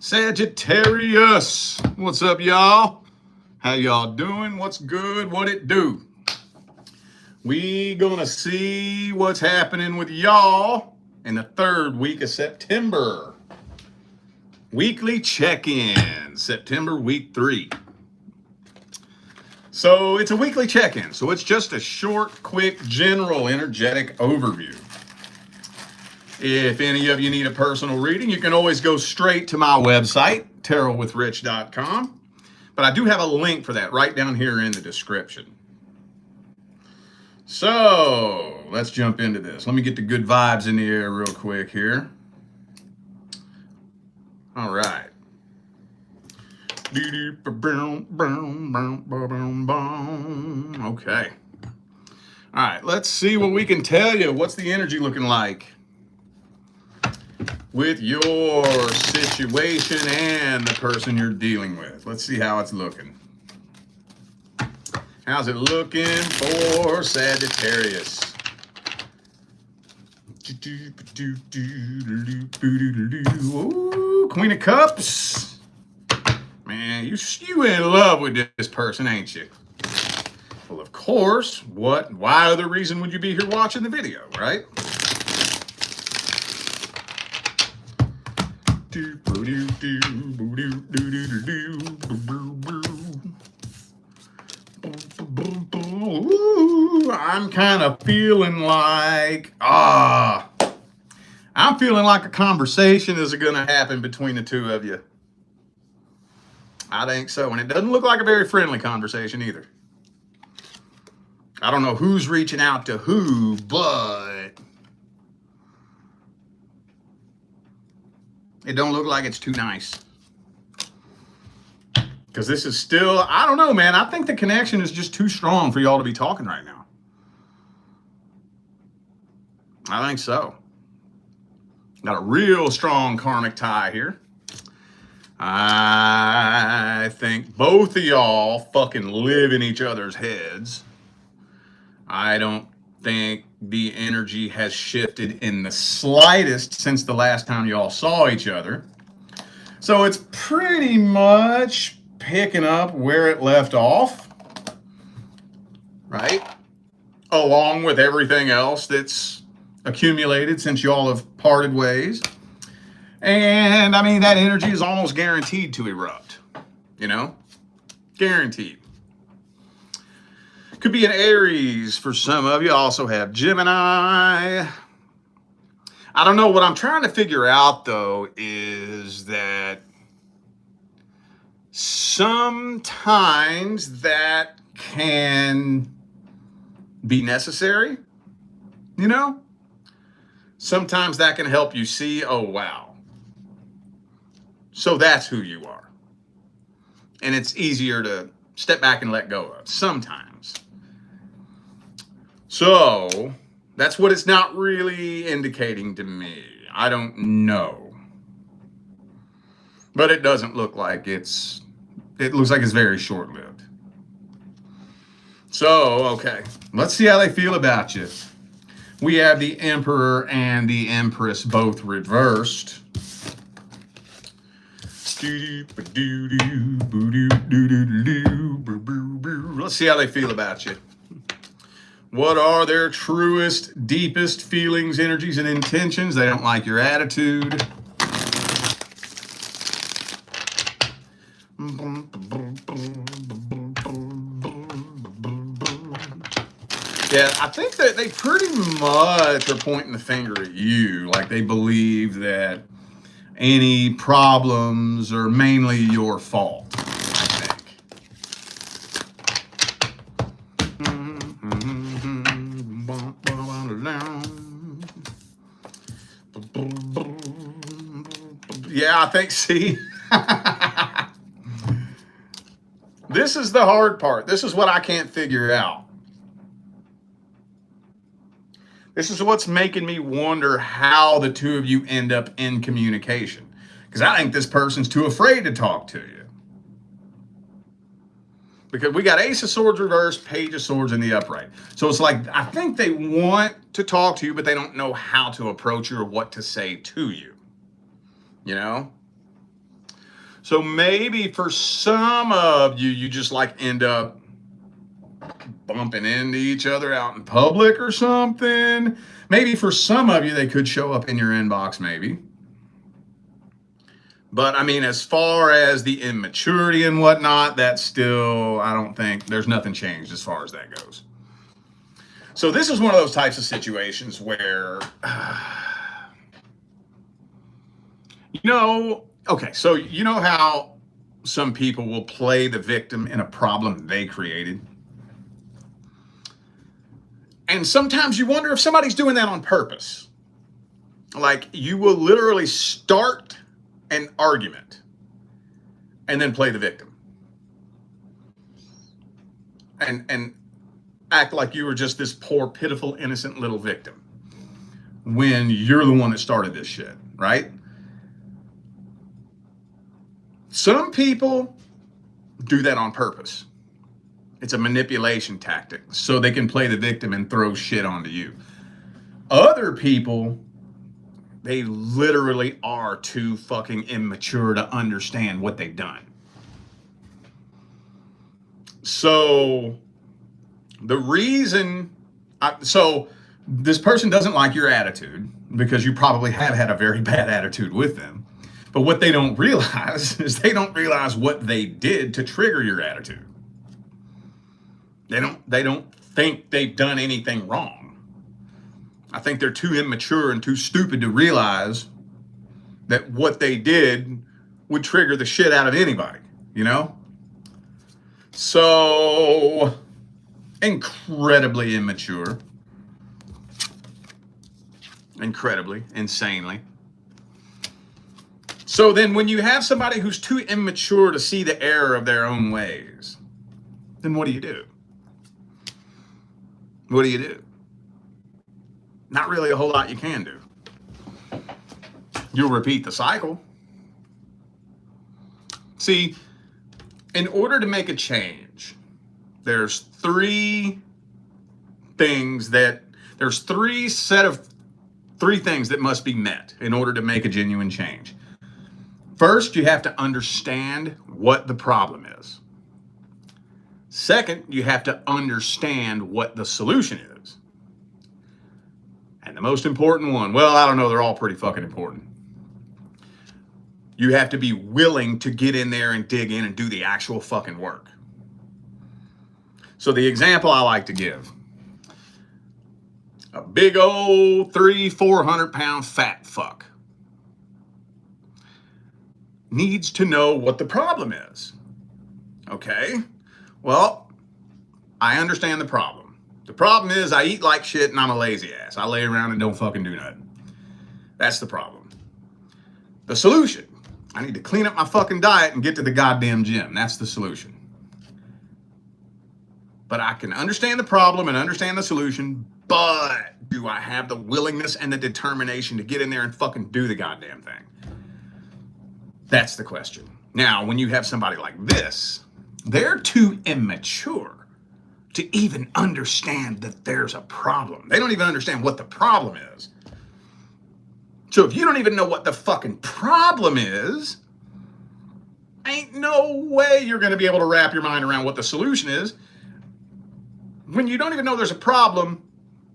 Sagittarius, what's up, y'all? How y'all doing? What's good? What it do? We gonna see what's happening with y'all in the third week of September. Weekly check-in, September week 3. So it's a weekly check-in. So it's just a short, quick, general, energetic overview. If any of you need a personal reading, you can always go straight to my website, tarotwithrich.com. But I do have a link for that right down here in the description. So let's jump into this. Let me get the good vibes in the air real quick here. All right. Okay. All right, let's see what we can tell you. What's the energy looking like with your situation and the person you're dealing with? Let's see how it's looking. How's it looking for Sagittarius? Ooh, Queen of Cups. Man, you in love with this person, ain't you? Well, of course. Why other reason would you be here watching the video, right? Ooh, I'm kind of feeling like, I'm feeling like a conversation is going to happen between the two of you. I think so. And it doesn't look like a very friendly conversation either. I don't know who's reaching out to who, but it don't look like it's too nice. Because this is still, I don't know, man. I think the connection is just too strong for y'all to be talking right now. I think so. Got a real strong karmic tie here. I think both of y'all fucking live in each other's heads. I don't think the energy has shifted in the slightest since the last time y'all saw each other. So it's pretty much picking up where it left off, right? Along with everything else that's accumulated since y'all have parted ways. And I mean, that energy is almost guaranteed to erupt, you know? Guaranteed. Could be an Aries for some of you. Also have Gemini. I don't know. What I'm trying to figure out, though, is that sometimes that can be necessary, you know? Sometimes that can help you see, oh, wow. So that's who you are. And it's easier to step back and let go of sometimes. So that's what it's not really indicating to me. I don't know. But it doesn't look like it looks like it's very short-lived. So, okay, let's see how they feel about you. We have the Emperor and the Empress both reversed. Let's see how they feel about you. What are their truest, deepest feelings, energies, and intentions? They don't like your attitude. Yeah, I think that they pretty much are pointing the finger at you. Like they believe that any problems are mainly your fault, I think. Yeah, I think, see, this is the hard part. This is what I can't figure out. This is what's making me wonder how the two of you end up in communication. Because I think this person's too afraid to talk to you. Because we got Ace of Swords reversed, Page of Swords in the upright. So it's like, I think they want to talk to you, but they don't know how to approach you or what to say to you. You know? So maybe for some of you, you just like end up bumping into each other out in public or something. Maybe for some of you, they could show up in your inbox, maybe. But I mean, as far as the immaturity and whatnot, that's still, I don't think, there's nothing changed as far as that goes. So this is one of those types of situations where, okay, so you know how some people will play the victim in a problem they created? And sometimes you wonder if somebody's doing that on purpose. Like, you will literally start an argument and then play the victim. And act like you were just this poor, pitiful, innocent little victim when you're the one that started this shit, right? Some people do that on purpose. It's a manipulation tactic so they can play the victim and throw shit onto you. Other people, they literally are too fucking immature to understand what they've done. So the reason, so this person doesn't like your attitude because you probably have had a very bad attitude with them. But what they don't realize is they don't realize what they did to trigger your attitude. They don't think they've done anything wrong. I think they're too immature and too stupid to realize that what they did would trigger the shit out of anybody, you know? So, incredibly immature. Incredibly, insanely. So then when you have somebody who's too immature to see the error of their own ways, then what do you do? What do you do? Not really a whole lot you can do. You'll repeat the cycle. See, in order to make a change, there's three things that must be met in order to make a genuine change. First, you have to understand what the problem is. Second, you have to understand what the solution is. And the most important one, well, I don't know, they're all pretty fucking important. You have to be willing to get in there and dig in and do the actual fucking work. So the example I like to give, a big old 300-400 pound fat fuck needs to know what the problem is. Okay? Well, I understand the problem. The problem is I eat like shit and I'm a lazy ass. I lay around and don't fucking do nothing. That's the problem. The solution, I need to clean up my fucking diet and get to the goddamn gym. That's the solution. But I can understand the problem and understand the solution, but do I have the willingness and the determination to get in there and fucking do the goddamn thing? That's the question. Now, when you have somebody like this, they're too immature to even understand that there's a problem. They don't even understand what the problem is. So if you don't even know what the fucking problem is, ain't no way you're going to be able to wrap your mind around what the solution is. When you don't even know there's a problem,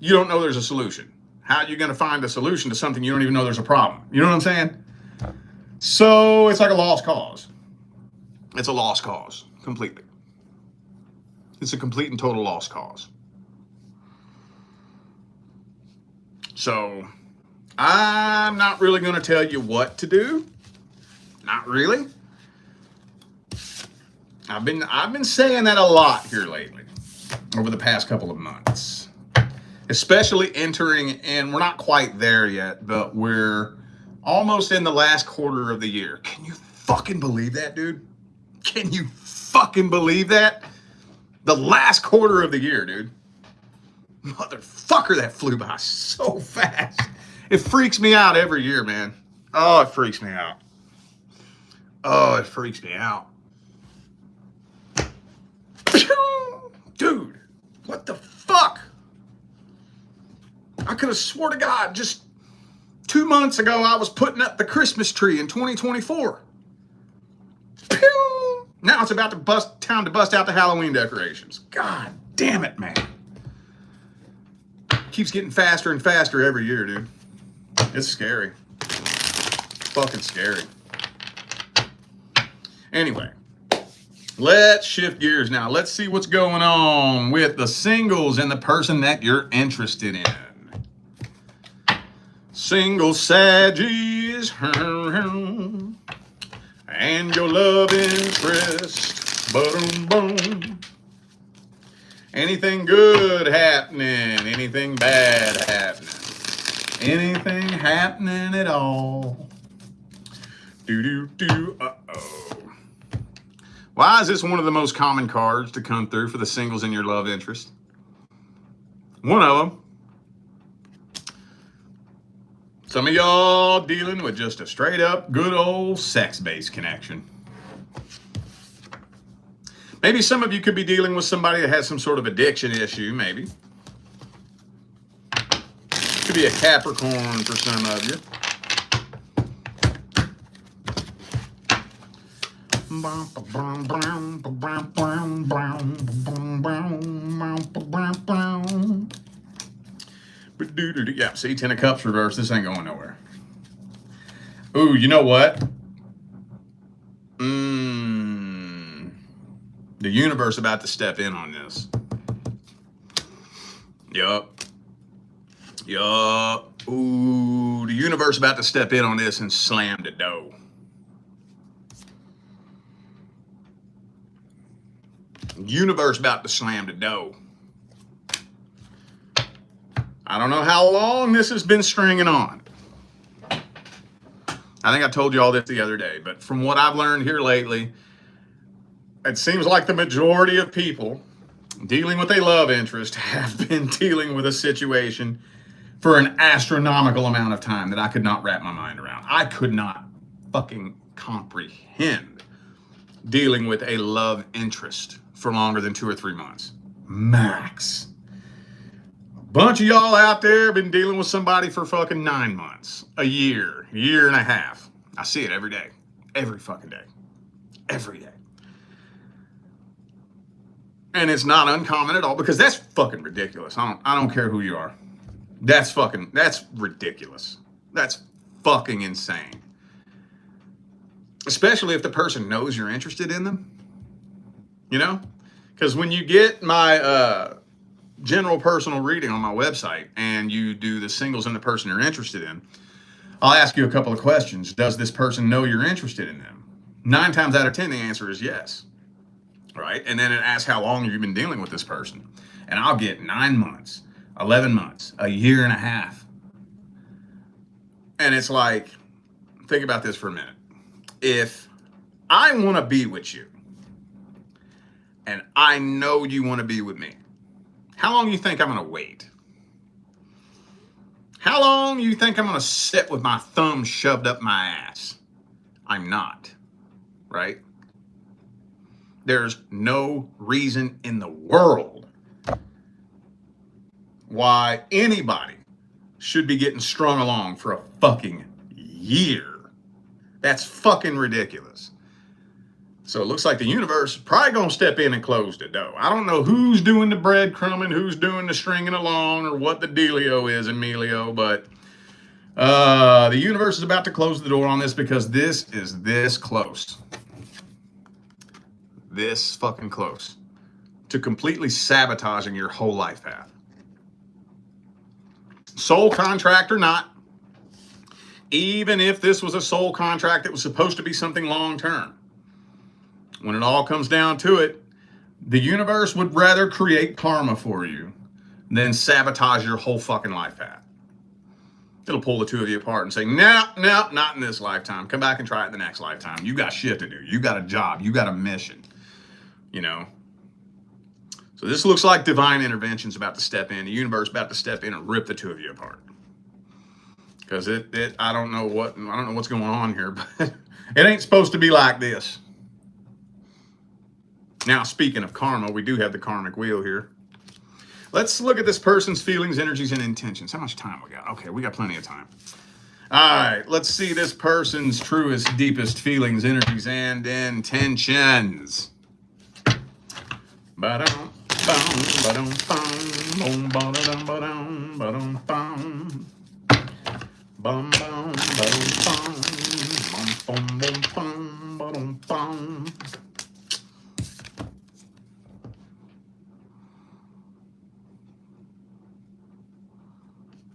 you don't know there's a solution. How are you going to find a solution to something you don't even know there's a problem? You know what I'm saying? So it's like a lost cause. It's a lost cause, completely. It's a complete and total lost cause. So I'm not really going to tell you what to do. Not really. I've been saying that a lot here lately, over the past couple of months. Especially entering in, we're not quite there yet, but we're almost in the last quarter of the year. Can you fucking believe that, dude? Can you fucking believe that? The last quarter of the year, dude. Motherfucker, that flew by so fast. It freaks me out every year, man. Oh, it freaks me out. Oh, it freaks me out. Dude, what the fuck? I could have swore to God just 2 months ago I was putting up the Christmas tree in 2024. Pew! Now it's about to time to bust out the Halloween decorations. God damn it, man. Keeps getting faster and faster every year, dude. It's scary. Fucking scary. Anyway, let's shift gears now. Let's see what's going on with the singles and the person that you're interested in. Single Saggies and your love interest. Boom, boom. Anything good happening? Anything bad happening? Anything happening at all? Do. Uh-oh. Why is this one of the most common cards to come through for the singles in your love interest? One of them. Some of y'all dealing with just a straight up good old sex-based connection. Maybe some of you could be dealing with somebody that has some sort of addiction issue, maybe. Could be a Capricorn for some of you. Yeah, see, 10 of Cups reversed. This ain't going nowhere. Ooh, you know what? The universe about to step in on this. Yup. Ooh, the universe about to step in on this and slam the door. Universe about to slam the door. I don't know how long this has been stringing on. I think I told you all this the other day, but from what I've learned here lately, it seems like the majority of people dealing with a love interest have been dealing with a situation for an astronomical amount of time that I could not wrap my mind around. I could not fucking comprehend dealing with a love interest for longer than 2 or 3 months. Max. A bunch of y'all out there have been dealing with somebody for fucking 9 months, a year and a half. I see it every day. Every fucking day. Every day. And it's not uncommon at all because that's fucking ridiculous. I don't care who you are. That's ridiculous. That's fucking insane. Especially if the person knows you're interested in them. You know? Because when you get my general personal reading on my website and you do the singles and the person you're interested in, I'll ask you a couple of questions. Does this person know you're interested in them? 9 times out of 10, the answer is yes. Right? And then it asks how long you've been dealing with this person. And I'll get 9 months, 11 months, a year and a half. And it's like, think about this for a minute. If I want to be with you, and I know you want to be with me, how long do you think I'm going to wait? How long do you think I'm going to sit with my thumb shoved up my ass? I'm not, right? There's no reason in the world why anybody should be getting strung along for a fucking year. That's fucking ridiculous. So it looks like the universe is probably going to step in and close the door. I don't know who's doing the breadcrumbing, who's doing the stringing along, or what the dealio is, Emilio, but the universe is about to close the door on this because this is this close. This fucking close to completely sabotaging your whole life path. Soul contract or not, even if this was a soul contract that was supposed to be something long-term, when it all comes down to it, the universe would rather create karma for you than sabotage your whole fucking life path. It'll pull the two of you apart and say, no, not in this lifetime. Come back and try it the next lifetime. You got shit to do. You got a job. You got a mission. You know? So this looks like divine intervention's about to step in. The universe about to step in and rip the two of you apart. Because I don't know what's going on here, but it ain't supposed to be like this. Now, speaking of karma, we do have the karmic wheel here. Let's look at this person's feelings, energies, and intentions. How much time we got? Okay, we got plenty of time. All right, let's see this person's truest, deepest feelings, energies, and intentions. Ba-dum, bum, ba-dum, bum, ba-dum, ba-dum, ba-dum, bum. Bum, bum, ba-dum, bum, bum, bum, bum, ba-dum, bum.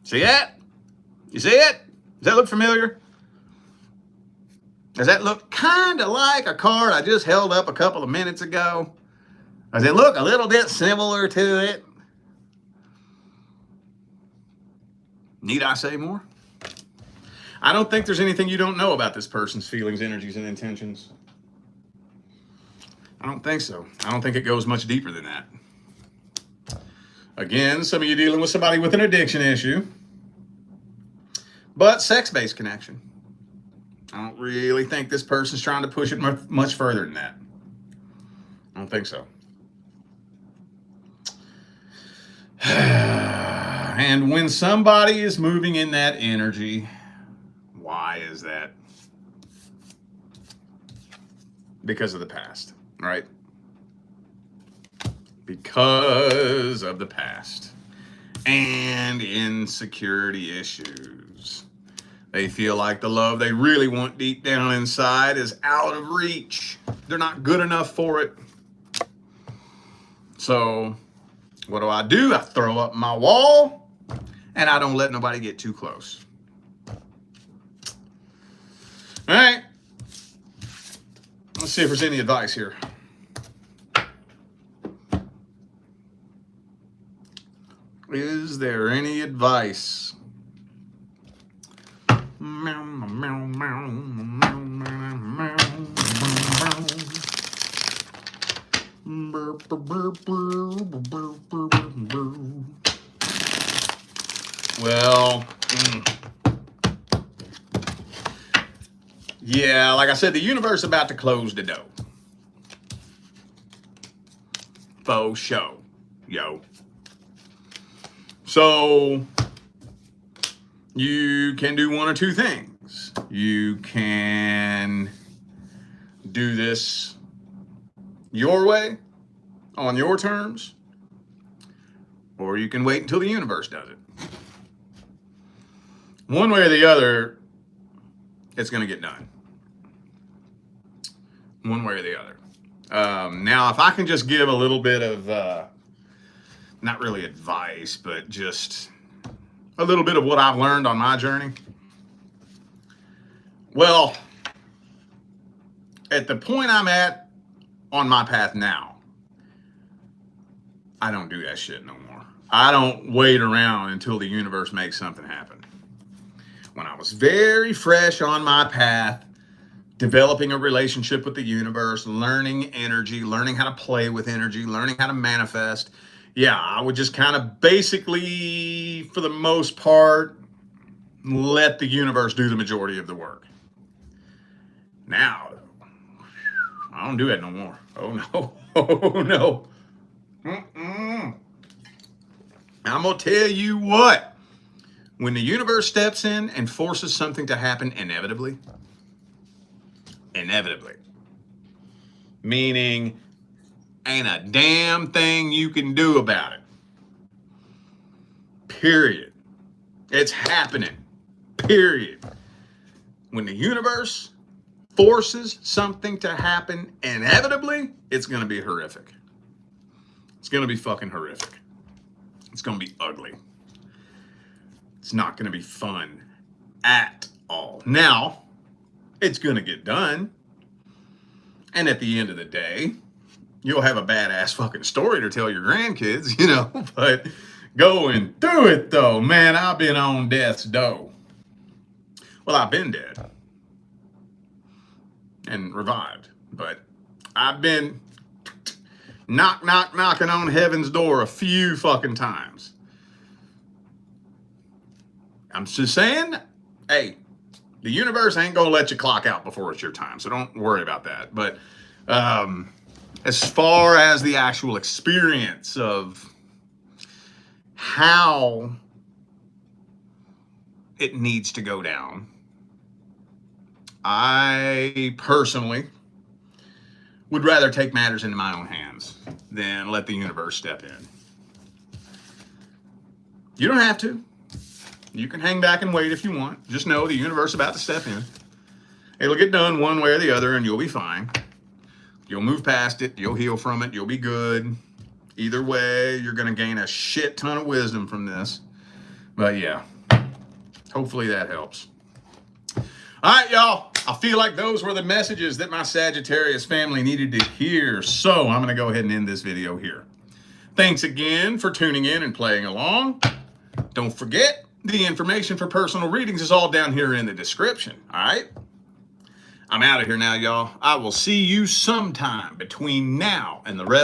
See that? You see it? Does that look familiar? Does that look kind of like a card I just held up a couple of minutes ago? Does it look a little bit similar to it? Need I say more? I don't think there's anything you don't know about this person's feelings, energies, and intentions. I don't think so. I don't think it goes much deeper than that. Again, some of you dealing with somebody with an addiction issue, but sex-based connection. I don't really think this person's trying to push it much further than that. I don't think so. And when somebody is moving in that energy, why is that? Because of the past, right? Because of the past and insecurity issues. They feel like the love they really want deep down inside is out of reach. They're not good enough for it. So what do? I throw up my wall and I don't let nobody get too close. All right. Let's see if there's any advice here. Is there any advice? Well, yeah, like I said, the universe is about to close the door. Faux show, yo. So you can do one or two things. You can do this your way, on your terms, or you can wait until the universe does it. One way or the other, it's going to get done. One way or the other. Now, if I can just give a little bit of, not really advice, but just a little bit of what I've learned on my journey. Well, at the point I'm at on my path now, I don't do that shit no more. I don't wait around until the universe makes something happen. When I was very fresh on my path, developing a relationship with the universe, learning energy, learning how to play with energy, learning how to manifest, yeah, I would just kind of basically, for the most part, let the universe do the majority of the work. Now, I don't do that no more. Oh, no. Oh, no. I'm going to tell you what. When the universe steps in and forces something to happen inevitably, meaning ain't a damn thing you can do about it. Period. It's happening. Period. When the universe forces something to happen inevitably, it's going to be horrific. It's going to be fucking horrific. It's going to be ugly. It's not going to be fun at all. Now, it's going to get done. And at the end of the day, you'll have a badass fucking story to tell your grandkids, you know, but go and do it though. Man, I've been on death's door. Well, I've been dead and revived, but I've been knocking on heaven's door a few fucking times. I'm just saying, hey, the universe ain't gonna let you clock out before it's your time, so don't worry about that. But as far as the actual experience of how it needs to go down. I personally would rather take matters into my own hands than let the universe step in. You don't have to. You can hang back and wait if you want. Just know the universe is about to step in. It'll get done one way or the other, and you'll be fine. You'll move past it. You'll heal from it. You'll be good. Either way, you're going to gain a shit ton of wisdom from this. But yeah, hopefully that helps. All right, y'all. I feel like those were the messages that my Sagittarius family needed to hear. So I'm going to go ahead and end this video here. Thanks again for tuning in and playing along. Don't forget, the information for personal readings is all down here in the description. All right? I'm out of here now, y'all. I will see you sometime between now and the rest